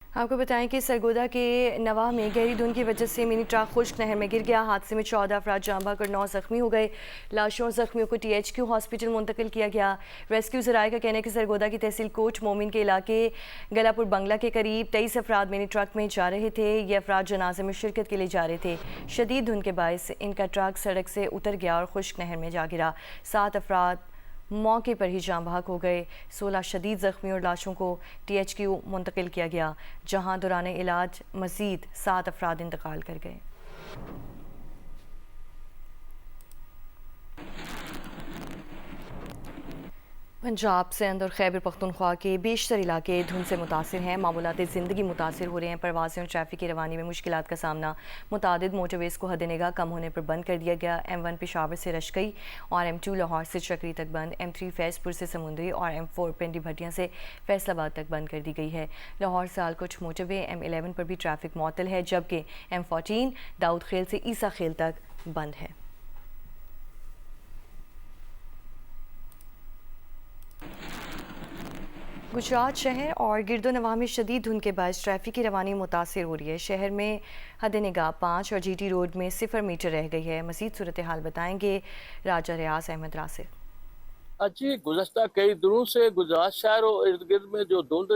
आपको बताएं कि सरगोदा के नवाह में गहरी धुंध की वजह से मिनी ट्रक खुश्क नहर में गिर गया। हादसे में 14 अफराद जाँ बहक और 9 जख्मी हो गए। लाशों और जख्मियों को THQ हॉस्पिटल मुंतकिल किया गया। रेस्क्यू जराये का कहना है कि सरगोदा की तहसील कोट मोमिन के इलाके गलापुर बंगला के करीब 23 अफराद मिनी ट्रक में जा रहे थे। ये अफराद जनाजे में शिरकत के लिए जा रहे थे। शदीद धुंध के बायस इनका ट्रक सड़क से उतर गया और खुश्क नहर में जा गिरा। 7 अफराद मौके पर ही जाँ बहक हो गए। 16 शदीद ज़ख्मी और लाशों को THQ मुंतकिल किया गया, जहां दौरान इलाज मज़ीद 7 अफराद इंतकाल कर गए। पंजाब सिंध और खैबर पख्तूनख्वा के बेशतर इलाके धुंध से मुतासिर हैं। मामूलात ज़िंदगी मुतासिर हो रहे हैं। परवाज़ें और ट्रैफिक की रवानी में मुश्किलात का सामना। मुतादिद मोटरवेज़ को हद निगाह कम होने पर बंद कर दिया गया। M1 पेशावर से रशकई और M2 लाहौर से चक्री तक बंद। M3 फैज़पुर से समुंदरी और M4 पिंडी भटियाँ से फैसलाबाद तक बंद कर दी गई है। लाहौर से आलकुच मोटरवे M11 पर भी ट्रैफिक मुअत्तल है, जबकि M14 दाऊद खेल से ईसा खेल तक बंद है। गुजरात शहर और गिरदोनवाह में शदीद धुंध के बायस ट्रैफिक की रवानी मुतासिर हो रही है। शहर में हद निगाह 5 और GT रोड में 0 मीटर रह गई है। मज़ीद सूरत हाल बताएंगे राजा रियाज अहमद रासिक। जी, गुज़श्ता कई दिनों से गुजरात शहर और इर्द गिर्द में जो धुंध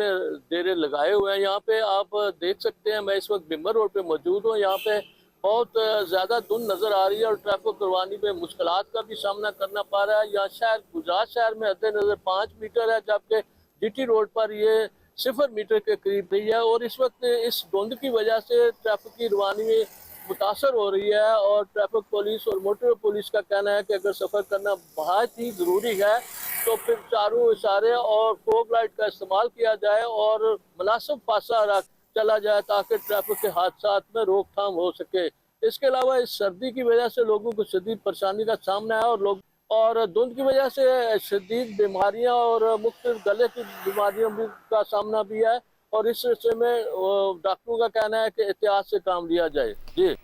डेरे लगाए हुए हैं, यहाँ पे आप देख सकते हैं। मैं इस वक्त बिम्बर रोड पे मौजूद हूँ। यहाँ पे बहुत ज़्यादा धुंध नज़र आ रही है और ट्रैफिक रवानी में मुश्किलात का भी सामना करना पड़ रहा है। यहाँ गुजरात शहर में हद नज़र 5 मीटर है, जबकि GT रोड पर ये 0 मीटर के करीब नहीं है। और इस वक्त इस धुंध की वजह से ट्रैफिक की रवानी मुतासर हो रही है और ट्रैफिक पुलिस और मोटर पुलिस का कहना है कि अगर सफ़र करना बहुत ही ज़रूरी है तो फिर चारों इशारे और फोग लाइट का इस्तेमाल किया जाए और मुनासिब फासला चला जाए ताकि ट्रैफिक के हादसा में रोकथाम हो सके। इसके अलावा इस सर्दी की वजह से लोगों को शदीद परेशानी का सामना है और धुंध की वजह से शदीद बीमारियां और मुख्तलिफ गले की बीमारियों का सामना भी है। और इस सिलसिले में डॉक्टरों का कहना है कि एहतियात से काम लिया जाए। जी,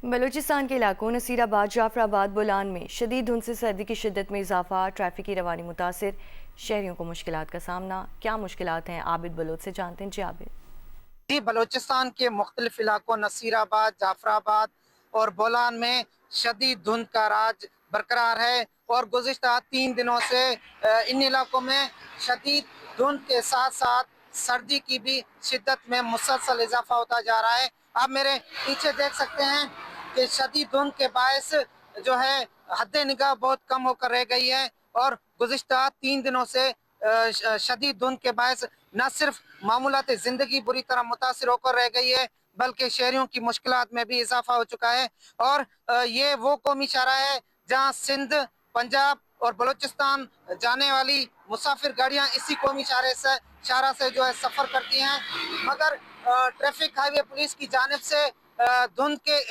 बलूचिस्तान के इलाकों नसीराबाद, जाफराबाद, बोलान में शदीद धुंध से सर्दी की शिद्दत में इजाफा। ट्रैफिक की रवानी मुतासिर, शहरियों को मुश्किलात का सामना। क्या मुश्किलात हैं, आबिद बलोच से जानते हैं। जी आबिद। जी, बलूचिस्तान के मुख्तलिफ इलाकों नसीराबाद, जाफराबाद और बोलान में शदीद धुंध का राज बरकरार है और गुज़िश्ता 3 दिनों से इन इलाकों में शदीद धुंध के साथ साथ सर्दी की भी शिद्दत में मुसलसल इजाफा होता जा रहा है। आप मेरे पीछे देख सकते हैं कि शदीद धुंध के बायस जो है हद निगाह बहुत कम होकर रह गई है और गुज़िश्ता 3 दिनों से शदीद धुंध के बायस न सिर्फ मामूलात ज़िंदगी बुरी तरह मुतासिर होकर रह गई है, बल्कि शहरियों की मुश्किलात में भी इजाफा हो चुका है। और ये वो कौमी इशारा है जहाँ सिंध, पंजाब और बलूचिस्तान जाने वाली मुसाफिर गाड़ियाँ इसी कौमी इशारा से जो है सफ़र करती हैं। मगर ट्रैफिक हाईवे पुलिस की जानिब से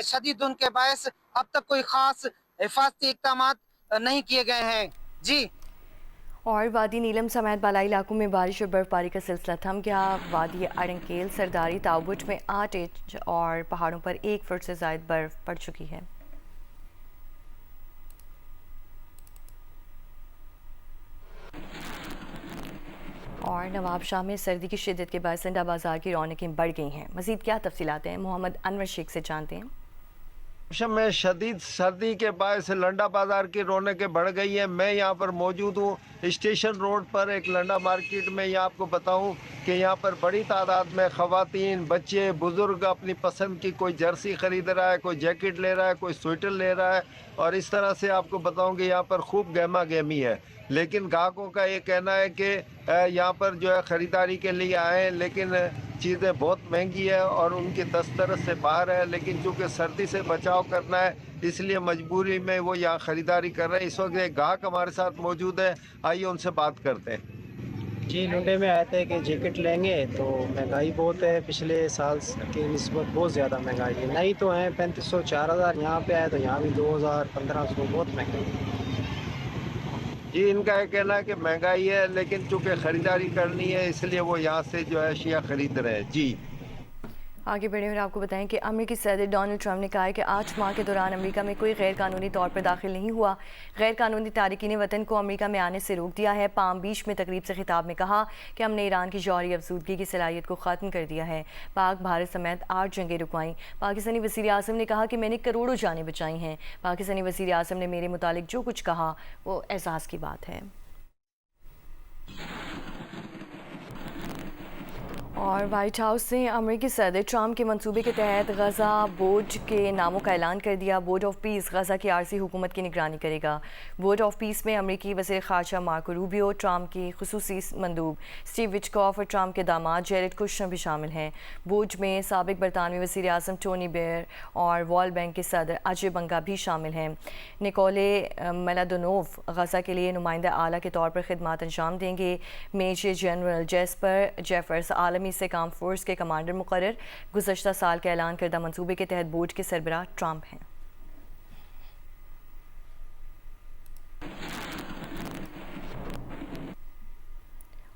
शदीद धुंध के बायस अब तक कोई ख़ास हिफाजती इक़दाम नहीं किए गए हैं। जी, और वादी नीलम समेत बालाई इलाकों में बारिश और बर्फबारी का सिलसिला थम गया। वादी अड़ंकेल, सरदारी, ताउबुट में 8 इंच और पहाड़ों पर 1 फुट से ज़ायद बर्फ पड़ चुकी है। और नवाबशाह में सर्दी की शिद्दत के बाद संडा बाजार की रौनकें बढ़ गई हैं। मज़ीद क्या तफसीलात हैं, मोहम्मद अनवर शेख से जानते हैं। में शदीद सर्दी के बायस लंडा बाज़ार की रौनकें बढ़ गई हैं। मैं यहाँ पर मौजूद हूँ स्टेशन रोड पर एक लंडा मार्केट में। यहाँ आपको बताऊँ कि यहाँ पर बड़ी तादाद में ख़वातीन, बच्चे, बुज़ुर्ग अपनी पसंद की कोई जर्सी ख़रीद रहा है, कोई जैकेट ले रहा है, कोई स्वेटर ले रहा है। और इस तरह से आपको बताऊँ कि यहाँ पर खूब गहमा गहमी है। लेकिन ग्राहकों का ये कहना है कि यहाँ पर जो है ख़रीदारी के लिए आए, लेकिन चीज़ें बहुत महंगी है और उनकी दस्तरस से बाहर है। लेकिन चूँकि सर्दी से बचाव करना है, इसलिए मजबूरी में वो यहाँ ख़रीदारी कर रहे हैं। इस वक्त एक ग्राहक हमारे साथ मौजूद है, आइए उनसे बात करते हैं। जी, लुंडे में आए थे कि जैकेट लेंगे तो महंगाई बहुत है, पिछले साल की निस्बत बहुत ज़्यादा महंगाई है। नहीं तो है 3500 4000, यहाँ पे आए तो यहाँ भी 2000 1500, बहुत महंगाई है। जी, इनका ये कहना है कि महंगाई है, लेकिन चूँकि ख़रीदारी करनी है इसलिए वो यहाँ से जो है अशिया ख़रीद रहे हैं। जी, आगे बढ़े और आपको बताएं कि अमेरिकी सदर डोनाल्ड ट्रंप ने कहा है कि 8 माह के दौरान अमेरिका में कोई गैर कानूनी तौर पर दाखिल नहीं हुआ। गैर कानूनी तारकीन वतन को अमेरिका में आने से रोक दिया है। पाम बीच में तकरीब से खिताब में कहा कि हमने ईरान की जौहरी अफजूदगी की सलाहियत को ख़त्म कर दिया है। पाक भारत समेत 8 जंगें रुकवाईं। पाकिस्तानी वज़ीर आज़म ने कहा कि मैंने करोड़ों जानें बचाई हैं। पाकिस्तानी वज़ीर आज़म ने मेरे मुतालिक जो कुछ कहा वो एहसास की बात है। और वाइट हाउस ने अमेरिकी सदर ट्रंप के मंसूबे के तहत गज़ा बोर्ड के नामों का ऐलान कर दिया। बोर्ड ऑफ पीस गज़ा की आरजी हुकूमत की निगरानी करेगा। बोर्ड ऑफ पीस में अमेरिकी वज़ीर ख़ारजा मार्को रूबियो, ट्रंप की खुसूसी मंदूब स्टीव विटकॉफ और ट्रंप के दामाद जेरेड कुशनर भी शामिल हैं। बोर्ड में साबिक बरतानवी वज़ीर आज़म टोनी ब्लेयर और वर्ल्ड बैंक के सदर अजय बंगा भी शामिल हैं। निकोले मेलाडोनोव गज़ा के लिए नुमाइंदा आला के तौर पर खिदमात अंजाम देंगे। मेजर जनरल जेस्पर जेफर्स आलमी से काम फोर्स के कमांडर मुकर्रर। गुज़श्ता साल के ऐलान करदा मंसूबे के तहत बोर्ड के सरबराह ट्रंप हैं।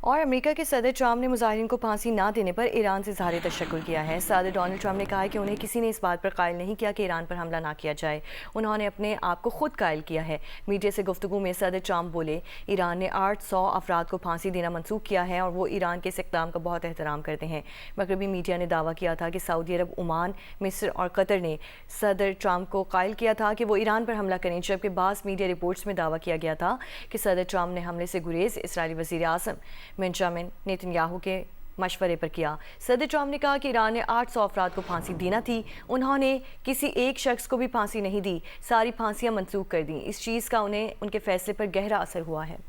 और अमेरिका के सदर ट्रंप ने मुजाहिरीन को फांसी ना देने पर ईरान से इज़हार तशक्कुर किया है। सदर डोनाल्ड ट्रंप ने कहा है कि उन्हें किसी ने इस बात पर कायल नहीं किया कि ईरान पर हमला ना किया जाए। उन्होंने अपने आप को खुद कायल किया है। मीडिया से गुफ्तगू में सदर ट्रंप बोले, ईरान ने 800 अफराद को फांसी देना मंसूख किया है और वो ईरान के इस इक़दाम का बहुत एहतराम करते हैं। मगरबी मीडिया ने दावा किया था कि सऊदी अरब, ओमान, मिस्र और कतर ने सदर ट्रंप को कायल किया था कि वो ईरान पर हमला करें, जबकि बाज़ मीडिया रिपोर्ट्स में दावा किया गया था कि सदर ट्रंप ने हमले से गुरेज इसराइली वज़ीर आज़म बेंजामिन नेतन्याहू के मशवरे पर किया। सदर ट्रंप ने कहा कि ईरान ने 800 अफराद को फांसी देना थी। उन्होंने किसी एक शख्स को भी फांसी नहीं दी, सारी फांसियां मनसूख कर दी। इस चीज़ का उन्हें उनके फैसले पर गहरा असर हुआ है।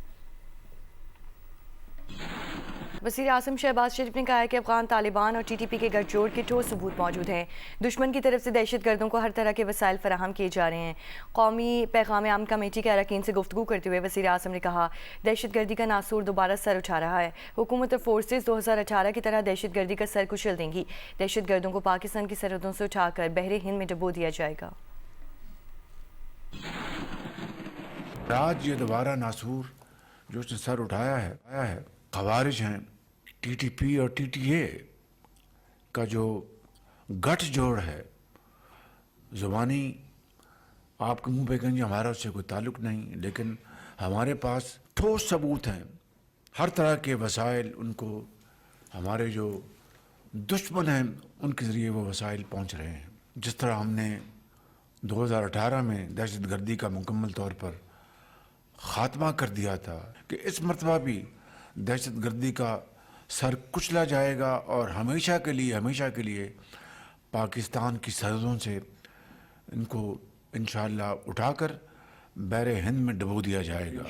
वज़ीर आज़म शहबाज शरीफ ने कहा है कि अफ़गान तालिबान और TTP के गठजोड़ के ठोस सबूत मौजूद हैं। दुश्मन की तरफ से दहशतगर्दों को हर तरह के वसाइल फराहम किए जा रहे हैं। कौमी पैगाम आम कमेटी के अरकान से गुफ्तगू करते हुए वज़ीर आज़म ने कहा, दहशतगर्दी का नासूर दोबारा सर उठा रहा है। हुकूमत और फोर्सेस 2018 की तरह दहशतगर्दी का सर कुचल देंगी। दहशतगर्दों को पाकिस्तान की सरहदों से उठाकर बहरे हिंद में डुबो दिया जाएगा। आज ये दोबारा नासूर जो उसने सर उठाया है खवारिज हैं, TTP और TTA का जो गठजोड़ है, ज़ुबानी आपके मुंह पे कहेंगे हमारा उससे कोई ताल्लुक़ नहीं, लेकिन हमारे पास ठोस सबूत हैं। हर तरह के वसाइल उनको, हमारे जो दुश्मन हैं उनके ज़रिए वो वसाइल पहुंच रहे हैं। जिस तरह हमने 2018 में दहशतगर्दी का मुकम्मल तौर पर ख़ात्मा कर दिया था कि इस मरतबा भी दहशतगर्दी का सर कुचला जाएगा और हमेशा के लिए पाकिस्तान की सरहदों से इनको इंशाअल्लाह उठाकर बहरे हिंद में डुबो दिया जाएगा।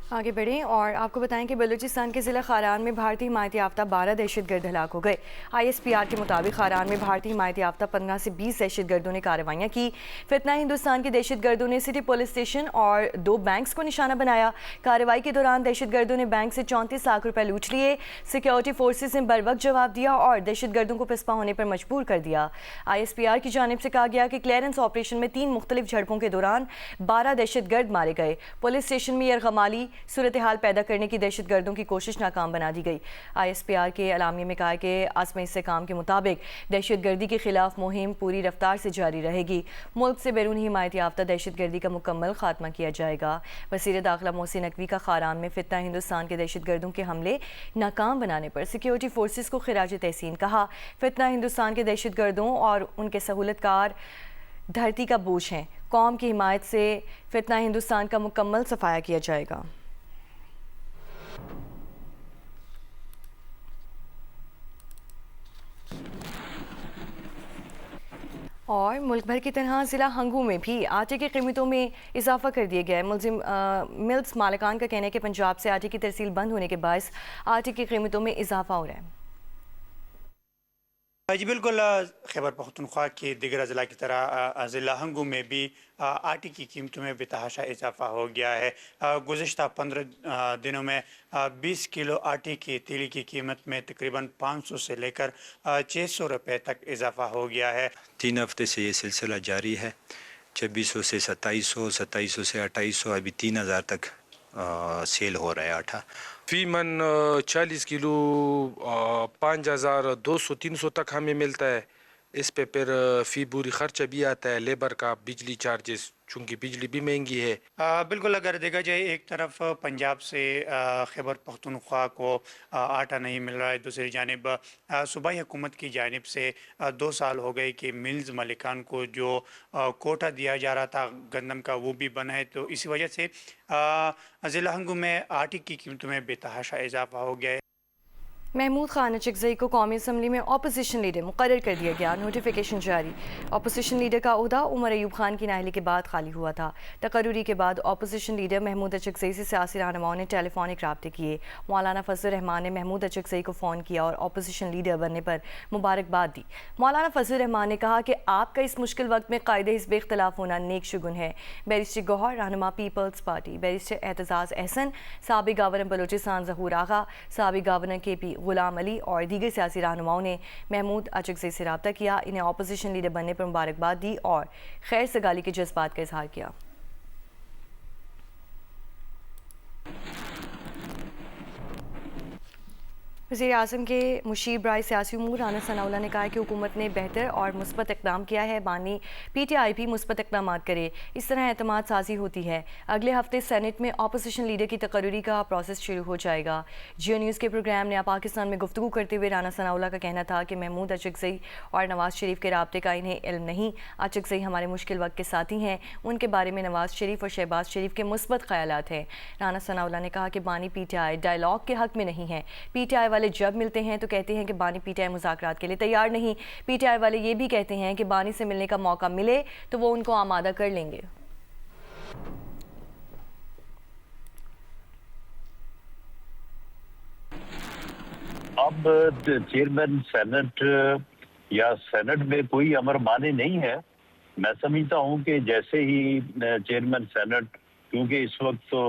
आगे बढ़ें और आपको बताएं कि बलूचिस्तान के ज़िला खारान में भारतीय हिमायत याफ्ता 12 दहशतगर्द हलाक हो गए। ISPR के मुताबिक खारान में भारतीय हिमायत याफ्ता 15 से 20 दहशतगर्दों ने कार्रवाइयाँ की। फितना हिंदुस्तान के दहशतगर्दों ने सिटी पुलिस स्टेशन और 2 बैंक्स को निशाना बनाया। कार्रवाई के दौरान दहशतगर्दों ने बैंक से 34 लाख रुपये लूट लिए। सिक्योरिटी फोर्सेज ने बर वक्त जवाब दिया और दहशतगर्दों को पिस्पा होने पर मजबूर कर दिया। ISPR की जानिब से कहा गया कि क्लियरेंस ऑपरेशन में 3 मुख्तलिफ झड़पों के दौरान 12 दहशतगर्द मारे गए। पुलिस स्टेशन में यरगमाली सूरत हाल पैदा करने की दहशतगर्दों की कोशिश नाकाम बना दी गई। ISPR के एलामिया में कहा कि आज़म इस्तेहकाम के मुताबिक दहशतगर्दी के खिलाफ मुहिम पूरी रफ्तार से जारी रहेगी। मुल्क से बैरूनी हिमायत याफ्ता दहशतगर्दी का मुकम्मल खात्मा किया जाएगा। वज़ीर दाखिला मोहसिन नकवी का खारान में फितना हिंदुस्तान के दहशतगर्दों के हमले नाकाम बनाने पर सिक्योरिटी फोर्सेस को खिराज तहसीन कहा। फितना हिंदुस्तान के दहशतगर्दों और उनके सहूलतकार धरती का बोझ हैं। कौम की हिमायत से फितना हिंदुस्तान का मुकम्मल सफाया किया जाएगा। और मुल्क भर की तरह ज़िला हंगू में भी आटे की कीमतों में इजाफा कर दिया गया है। मिल्स मालिकान का कहना है कि पंजाब से आटे की तरसील बंद होने के बायस आटे की कीमतों में इजाफा हो रहा है। जी बिल्कुल, खैबर पख्तूनख्वा के दिगर ज़िला की तरह ज़िला हंगू में भी आटे की कीमतों में बेतहाशा इजाफा हो गया है। गुज़श्ता 15 दिनों में 20 किलो आटे की तेली की कीमत में तकरीबन 500 से लेकर 600 रुपये तक इजाफा हो गया है। 3 हफ्ते से ये सिलसिला जारी है। 2600 से 2700, 2700 से 2800, अभी 3000 तक सेल हो रहा है आटा। फी मन 40 किलो 5200-300 तक हमें मिलता है। इस पे फिर फी पूरी खर्चा भी आता है, लेबर का, बिजली चार्जेस, चूँकि बिजली भी महंगी है। बिल्कुल, अगर देखा जाए एक तरफ पंजाब से खैबर पख्तूनख्वा को आटा नहीं मिल रहा है, दूसरी जानिब सूबाई हुकूमत की जानिब से 2 साल हो गए कि मिल्स मालिकान को जो कोटा दिया जा रहा था गंदम का वो भी बंद है। तो इसी वजह से ज़िला हंगू में आटे की कीमतों में बेतहाशा इजाफा हो गया है। महमूद खान अचकज़ई को कौमी असम्बली में अपोजिशन लीडर मुकर्रर कर दिया गया। नोटिफिकेशन जारी। अपोजिशन लीडर का ओहदा उमर अयूब खान की नाअहली के बाद खाली हुआ था। तकर्रुरी के बाद अपोजिशन लीडर महमूद अचकज़ई से सियासी रहनुमाओं ने टेलीफोनिक राब्ते किए। मौलाना फजल रहमान ने महमूद अचकज़ई को फ़ोन किया और अपोजिशन लीडर बनने पर मुबारकबाद दी। मौलाना फजल रहमान ने कहा कि आपका इस मुश्किल वक्त में कायदे हिस्ब इख्तलाफ होना नेक शुगुन है। बैरिस्टर गौहर रहनुमा People's Party, barrister Aitzaz Ahsan, साबिक़ गवर्नर बलोचिस्तान ज़हूर आगा, साबिक़ गवर्नर KP गुलाम अली और दीगर सियासी रहनुमाओं ने महमूद अचकज़ई से रब्ता किया, इन्हें अपोजिशन लीडर बनने पर मुबारकबाद दी और खैर सगाली के जज्बात का इजहार किया। वज़ीर आज़म के मुशीर बराए सियासी उमूर राना सनाउल्लाह ने कहा है कि हुकूमत ने बेहतर और मुस्बत इक़दाम किया है। बानी PTI भी मुस्बत इक़दाम करे, इस तरह एतमाद साजी होती है। अगले हफ्ते सेनेट में अपोजिशन लीडर की तकर्रुरी का प्रोसेस शुरू हो जाएगा। जियो न्यूज़ के प्रोग्राम नया पाकिस्तान में गुफ्तगू करते हुए राना सनाउल्लाह का कहना था कि महमूद अचकज़ई और नवाज़ शरीफ के राब्ते का इन्हें इल्म नहीं। अचकज़ई हमारे मुश्किल वक्त के साथी हैं, उनके बारे में नवाज़ शरीफ और शहबाज शरीफ के मुस्बत ख्यालात हैं। राना सनाउल्लाह ने कहा कि बानी PTI डायलॉग के हक़ में नहीं है। PTI वाले जब मिलते हैं तो कहते हैं कि बानी PTI मुज़ाकरात के लिए तैयार नहीं। PTI वाले ये भी कहते हैं कि बानी से मिलने का मौका मिले तो वो उनको आमादा कर लेंगे। अब चेयरमैन सेनेट या सेनेट में कोई अमर माने नहीं है। मैं समझता हूं कि जैसे ही चेयरमैन सेनेट, क्योंकि इस वक्त तो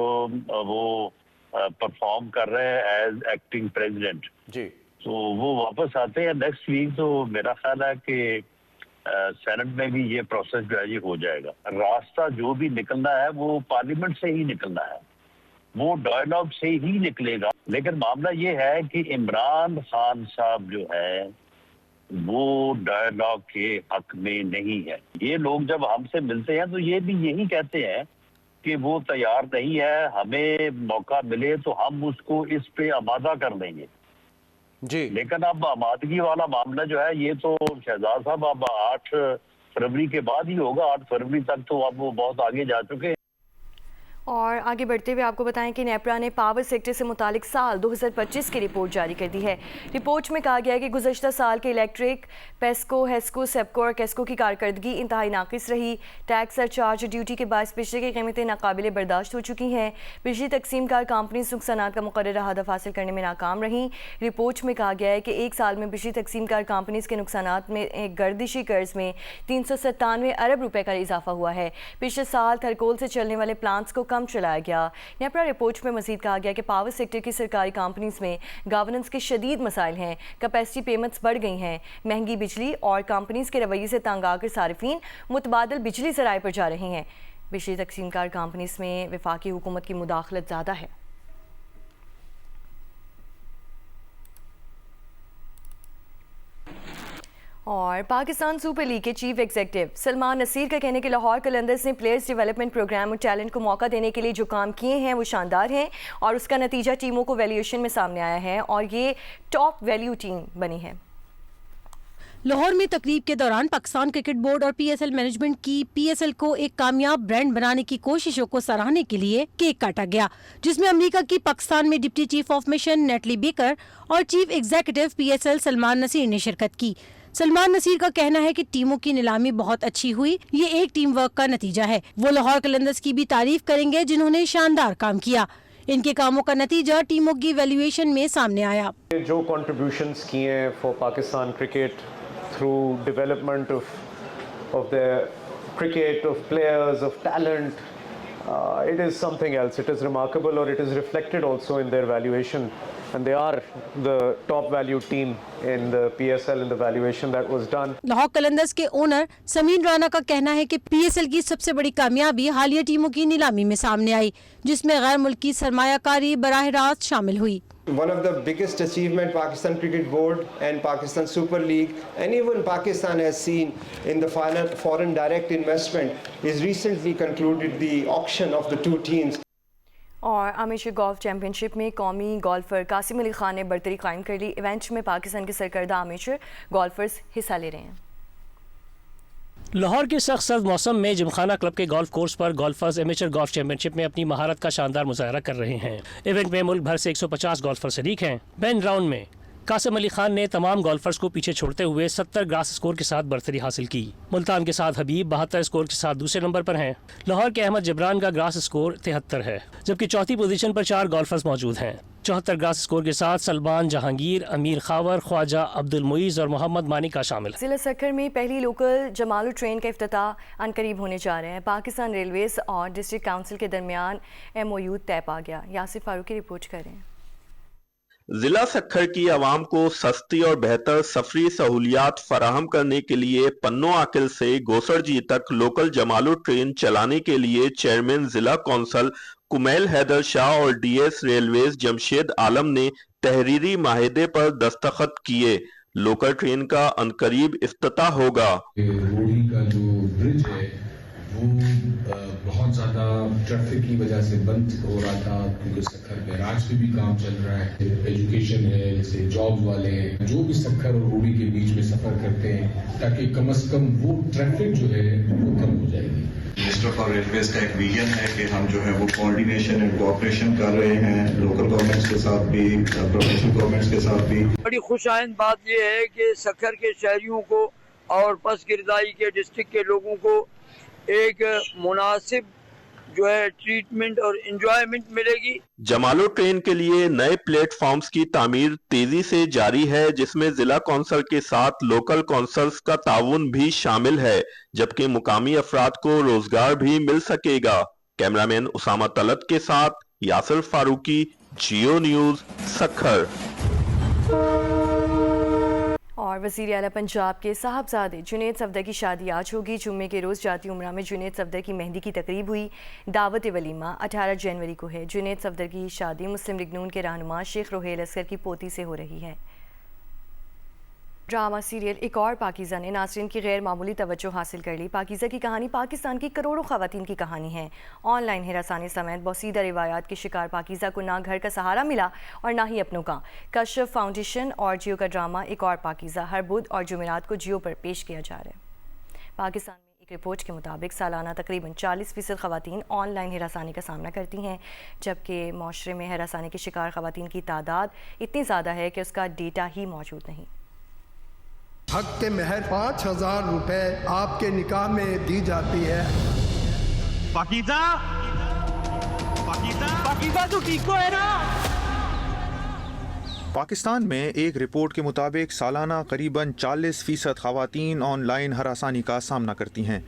वो परफॉर्म कर रहे हैं एज एक्टिंग प्रेसिडेंट जी, तो वो वापस आते हैं नेक्स्ट वीक, तो मेरा ख्याल है कि सेनेट में भी ये प्रोसेस जो है ये हो जाएगा। रास्ता जो भी निकलना है वो पार्लियामेंट से ही निकलना है, वो डायलॉग से ही निकलेगा। लेकिन मामला ये है कि इमरान खान साहब जो है वो डायलॉग के हक में नहीं है। ये लोग जब हमसे मिलते हैं तो ये भी यही कहते हैं कि वो तैयार नहीं है, हमें मौका मिले तो हम उसको इस पे आमादा कर लेंगे जी। लेकिन अब आमादगी वाला मामला जो है ये तो शहजाद साहब अब 8 फरवरी के बाद ही होगा। 8 फरवरी तक तो अब वो बहुत आगे जा चुके हैं। और आगे बढ़ते हुए आपको बताएं कि नेपरा ने पावर सेक्टर से मुतालिक साल 2025 की रिपोर्ट जारी कर दी है। रिपोर्ट में कहा गया है कि गुज़श्ता साल के इलेक्ट्रिक, पेस्को, हेस्को, सेप्को और केस्को की कारकर्दगी इंतहाई नाकिस रही। टैक्स सरचार्ज और ड्यूटी के बायस बिजली की कीमतें नाकाबिले बर्दाश्त हो चुकी हैं। बिजली तकसीम कार कंपनी नुकसानात का मुकर्ररा हदफ हासिल करने में नाकाम रहीं। रिपोर्ट में कहा गया है कि एक साल में बिजली तकसीम कार कंपनीज के नुकसानात में एक गर्दिशी कर्ज में 397 अरब रुपए का इजाफा हुआ है। पिछले साल थरकोल से चलने वाले प्लांट्स को चलाया गया। नेपरा रिपोर्ट में मजीद कहा गया कि पावर सेक्टर की सरकारी कंपनीज में गवर्नेंस के शदीद मसाइल हैं, कैपेसिटी पेमेंट्स बढ़ गई हैं, महंगी बिजली और कंपनीज के रवैये से तंग आकर सारिफीन मुतबादल बिजली ज़राए पर जा रहे हैं। बिजली तकसीम कार कंपनीज में वफाकी हुकूमत की मुदाखलत ज़्यादा है। और पाकिस्तान सुपर लीग के चीफ एग्जीक्यूटिव सलमान नसीर का कहने के लाहौर कलंदर्स ने प्लेयर्स डेवलपमेंट प्रोग्राम और टैलेंट को मौका देने के लिए जो काम किए हैं वो शानदार हैं और उसका नतीजा टीमों को वैल्यूएशन में सामने आया है और ये टॉप वैल्यू टीम बनी है। लाहौर में तकरीब के दौरान पाकिस्तान क्रिकेट बोर्ड और PSL मैनेजमेंट की PSL को एक कामयाब ब्रांड बनाने की कोशिशों को सराहने के लिए केक काटा गया, जिसमें अमेरिका की पाकिस्तान में deputy chief of mission Natalie Baker और chief executive PSL Salman Naseer ने शिरकत की। सलमान नसीर का कहना है कि टीमों की नीलामी बहुत अच्छी हुई, ये एक टीम वर्क का नतीजा है। वो लाहौर कलंदर्स की भी तारीफ करेंगे जिन्होंने शानदार काम किया। इनके कामों का नतीजा टीमों की वैल्यूएशन में सामने आया। जो कंट्रीब्यूशंस किए हैं for Pakistan cricket through development of the cricket, of players, of talent, it is something else. It is remarkable और it is reflected also in their valuation. and they are the top valued team in the PSL in the valuation that was done. Lahore Qalandars के owner Sameen Rana का कहना है कि PSL की सबसे बड़ी कामयाबी हालिया टीमों की नीलामी में सामने आई, जिसमें गैर मुल्की सरमायाकारी बराह रास्त शामिल हुई। One of the biggest achievement Pakistan Cricket Board and Pakistan Super League and even Pakistan has seen in the foreign direct investment is recently concluded the auction of the two teams. और आमेचर golf championship में कौमी golfer Qasim Ali Khan ने बरतरी कायम कर ली। Event में पाकिस्तान के सरकर्दा आमेचर golfer's हिस्सा ले रहे हैं। लाहौर के सख्त सर्द मौसम में जिमखाना क्लब के गोल्फ कोर्स पर गोल्फर्स एमेचर गोल्फ चैंपियनशिप में अपनी महारत का शानदार मुजाहरा कर रहे हैं। इवेंट में मुल्क भर से 150 गोल्फर शरीक हैं। बेन राउंड में कासिम अली खान ने तमाम गोल्फर्स को पीछे छोड़ते हुए 70 ग्रास स्कोर के साथ बरतरी हासिल की। मुल्तान के साथ हबीब 72 स्कोर के साथ दूसरे नंबर पर हैं। लाहौर के अहमद जबरान का ग्रास स्कोर 73 है, जबकि चौथी पोजीशन पर 4 गोल्फर्स मौजूद हैं। 74 ग्रास स्कोर के साथ सलमान जहांगीर, अमीर खावर, ख्वाजा अब्दुल मुईज़ और मोहम्मद मानी का शामिल है। जिला सक्खर में पहली लोकल जमालू ट्रेन का इफ्तिताह अनकरीब होने जा रहे हैं। पाकिस्तान रेलवेज और डिस्ट्रिक्ट काउंसिल के दरमियान MOU तय पा गया। यासिर फारूकी रिपोर्ट करें। जिला सक्खर की आवाम को सस्ती और बेहतर सफरी सहूलियात फराहम करने के लिए पन्नो आकिल से गोसरजी तक लोकल जमालू ट्रेन चलाने के लिए चेयरमैन जिला कौंसल कुमैल हैदर शाह और DS रेलवेज जमशेद आलम ने तहरीरी माहिदे पर दस्तखत किए। लोकल ट्रेन का अनकरीब इफ्तिताह होगा। रोडी का जो ब्रिज है वो बहुत ज्यादा ट्रैफिक की वजह से बंद हो रहा था, क्योंकि सक्खर बैराज पे भी काम चल रहा है। एजुकेशन है, जैसे जॉब वाले हैं, जो भी सक्खर और रोडी के बीच में सफर करते हैं, ताकि कम से कम वो ट्रैफिक जो है वो कम हो जाएगी। मिनिस्टर फॉर रेलवेज का एक विजन है कि हम जो है वो कोऑर्डिनेशन एंड कोऑपरेशन कर रहे हैं लोकल गवर्नमेंट्स के साथ भी, प्रोविंशियल गवर्नमेंट्स के साथ भी। बड़ी खुशाइंद बात ये है कि सक्खर के शहरियों को और पस गिरदाई के डिस्ट्रिक्ट के लोगों को एक मुनासिब जो है ट्रीटमेंट और एंजॉयमेंट मिलेगी। जमालो ट्रेन के लिए नए प्लेटफॉर्म्स की तामीर तेजी से जारी है, जिसमें जिला कौंसल के साथ लोकल कौंसल्स का ताउन भी शामिल है, जबकि मुकामी अफराद को रोजगार भी मिल सकेगा। कैमरामैन उसामा तलत के साथ यासिर फारूकी, जियो न्यूज, सक्खर। और वज़ीर आला पंजाब के साहबजादे जुनैद सफदर की शादी आज होगी। जुम्मे के रोज़ जाती उम्रा में जुनैद सफदर की मेहंदी की तकरीब हुई। दावत वलीमा 18 जनवरी को है। जुनैद सफदर की शादी मुस्लिम लीग नून के रहनुमा शेख रोहेल असगर की पोती से हो रही है। ड्रामा सीरियल एक और पाकीज़ा ने नाज़रीन की गैर मामूली तवज्जो हासिल कर ली। पाकीज़ा की कहानी पाकिस्तान की करोड़ों ख़वातीन की कहानी है। ऑनलाइन हिरासानी समेत बोसीदा रिवायात के शिकार पाकीज़ा को ना घर का सहारा मिला और ना ही अपनों का। कश्यप फाउंडेशन और जियो का ड्रामा एक और पाकीज़ा हर बुध और जुमेरात को जियो पर पेश किया जा रहा है। पाकिस्तान में एक रिपोर्ट के मुताबिक सालाना तकरीबन 40% ख़वातीन ऑनलाइन हिरासानी का सामना करती हैं, जबकि माशरे में हिरासानी के शिकार ख़वातीन की तादाद इतनी ज़्यादा है कि उसका डेटा ही मौजूद नहीं। हक के महर 5000 रुपए आपके निकाह में दी जाती है। पाकीज़ा, पाकीज़ा, पाकीज़ा तो कीको है ना। पाकिस्तान में एक रिपोर्ट के मुताबिक सालाना करीबन 40% ख़वातीन ऑनलाइन हरासानी का सामना करती हैं,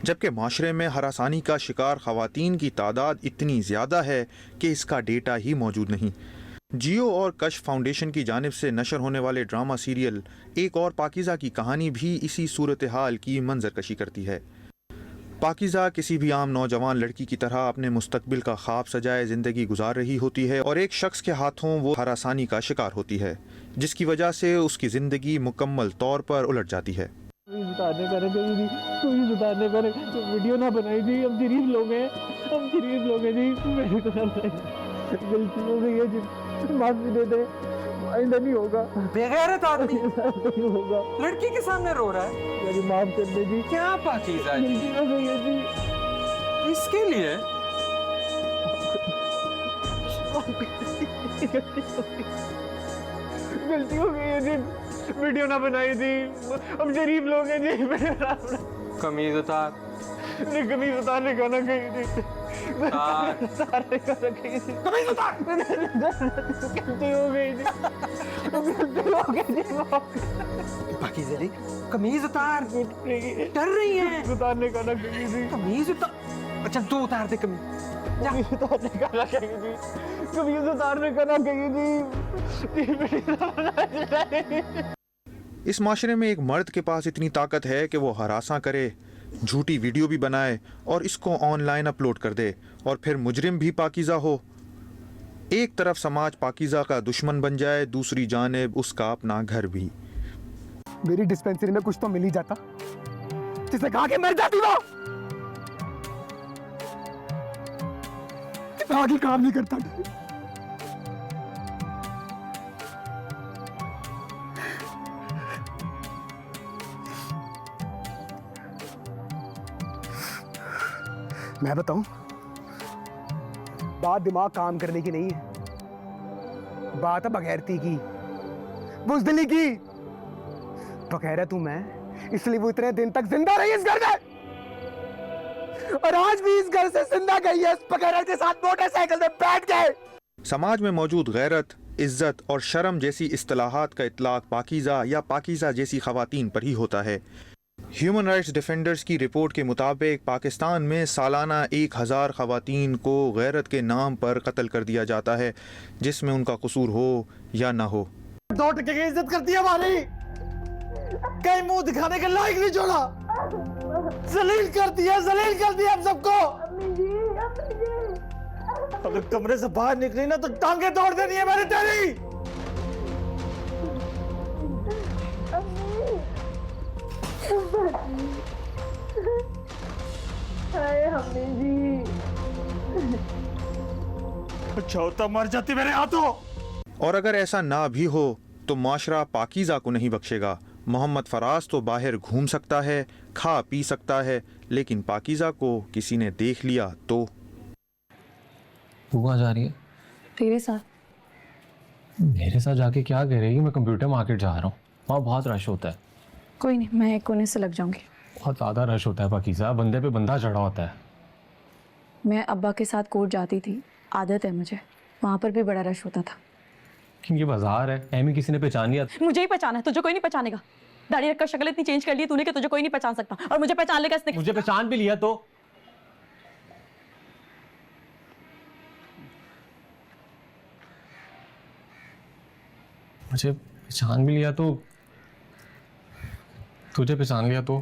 जबकि माशरे में हरासानी का शिकार ख़वातीन की तादाद इतनी ज़्यादा है कि इसका डेटा ही मौजूद नहीं। जियो और कश्यप फाउंडेशन की जानिब से नशर होने वाले ड्रामा सीरियल एक और पाकीज़ा की कहानी भी इसी सूरत हाल की मंजरकशी करती है। पाकीज़ा किसी भी आम नौजवान लड़की की तरह अपने मुस्तकबिल का ख्वाब सजाए ज़िंदगी गुजार रही होती है और एक शख्स के हाथों वो हरासानी का शिकार होती है, जिसकी वजह से उसकी ज़िंदगी मुकम्मल तौर पर उलट जाती है। वीडियो ना बनाई जी, हम गरीब लोग हैं, हम गरीब लोग हैं जी, गलती हो गई है जी, माफी दे दे, आइंदा नहीं होगा। बेगैरत आदमी नहीं होगा। लड़की के सामने रो रहा है, मेरी माफ कर दे जी। क्या पाकीज़ा जी, गलती हो गई है जी, इसके लिए गलती हो गई है जी, वीडियो ना बनाई थी, हम गरीब लोग हैं जी। कमीज उतार, नहीं कमीज उतारने का ना कहीं थी, उतारने का ना कहीं थी, कमीज उतार। गलती हो गई थी, गलती हो गई थी। पाकीज़ा जी कमीज उतार, डर रही है। उतारने का ना कहीं थी, कमीज उतार। अच्छा तू उतार दे कमीज। कमीज उतारने का ना कहीं जी, कमीज उतारने का ना कहीं जी। इस माशरे में एक मर्द के पास इतनी ताकत है कि वो हरासा करे, झूठी वीडियो भी बनाए और इसको ऑनलाइन अपलोड कर दे, और फिर मुजरिम भी पाकीज़ा हो। एक तरफ समाज पाकीज़ा का दुश्मन बन जाए, दूसरी जानिब उसका अपना घर भी। मेरी डिस्पेंसरी में कुछ तो मिल ही जाता, जिसे खा के मर जाती वो। आगे काम नहीं करता। मैं बताऊं, बात दिमाग काम करने की नहीं है, बात है बगैरती की, बुज़दिली की। बगैरत हूं मैं, इसलिए वो इतने दिन तक जिंदा रही इस घर में, और आज भी इस घर से जिंदा गई है इस बगैरत के साथ मोटरसाइकिल में बैठ गए। समाज में मौजूद गैरत, इज्जत और शर्म जैसी इस्तिलाहात का इतलाक पाकीज़ा या पाकीज़ा जैसी खवातीन पर ही होता है। ह्यूमन राइट्स डिफेंडर्स की रिपोर्ट के मुताबिक पाकिस्तान में सालाना 1000 खवातीन को गैरत के नाम पर कत्ल कर दिया जाता है, जिसमें उनका कसूर हो या ना हो। 2 टके की इज्जत करती है हमारी, कहीं मुंह दिखाने के लायक नहीं छोड़ा, जलील कर दिया हम सबको। अगर कमरे से बाहर निकली ना तो टांगे तोड़ देनी है मैंने तेरी। अच्छा होता मर जाती मेरे हाथों। और अगर ऐसा ना भी हो तो माशरा पाकीज़ा को नहीं बख्शेगा। मोहम्मद फराज तो बाहर घूम सकता है, खा पी सकता है, लेकिन पाकीज़ा को किसी ने देख लिया तो। तू कहाँ जा रही है? तेरे साथ। मेरे साथ जाके क्या करेगी? मैं कंप्यूटर मार्केट जा रहा हूँ, वहाँ बहुत रश होता है। कोई नहीं, मैं एक कोने से लग जाऊंगी। बहुत ज़्यादा रश होता है पाकीज़ा, बंदे पे बंदा चढ़ा होता है। मैं अब्बा के साथ कोर्ट जाती थी, आदत है मुझे, वहाँ पर भी बड़ा रश होता था। क्योंकि बाजार है, एमी किसी ने पहचान लिया। मुझे ही पहचाना है, तुझे कोई नहीं पहचानेगा। दाढ़ी रखकर शक्ल इतनी चेंज कर ली तूने कि तुझे कोई नहीं पहचान सकता, और मुझे पहचान लेगा इसने। मुझे पहचान भी लिया तो तुझे पहचान लिया तो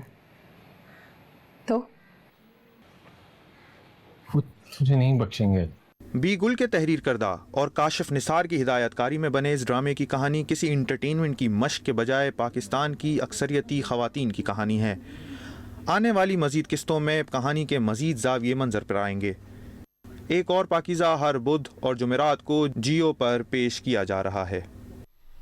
वो तुझे नहीं बख्शेंगे। बी गुल के तहरीर करदा और काशिफ निसार की हिदायतकारी में बने इस ड्रामे की कहानी किसी इंटरटेनमेंट की मश्क के बजाय पाकिस्तान की अक्सरियती खवातीन की कहानी है। आने वाली मज़ीद किस्तों में कहानी के मज़ीद ज़ाविये मंजर पर आएंगे। एक और पाकीज़ा हर बुध और जुमेरात को जियो पर पेश किया जा रहा है।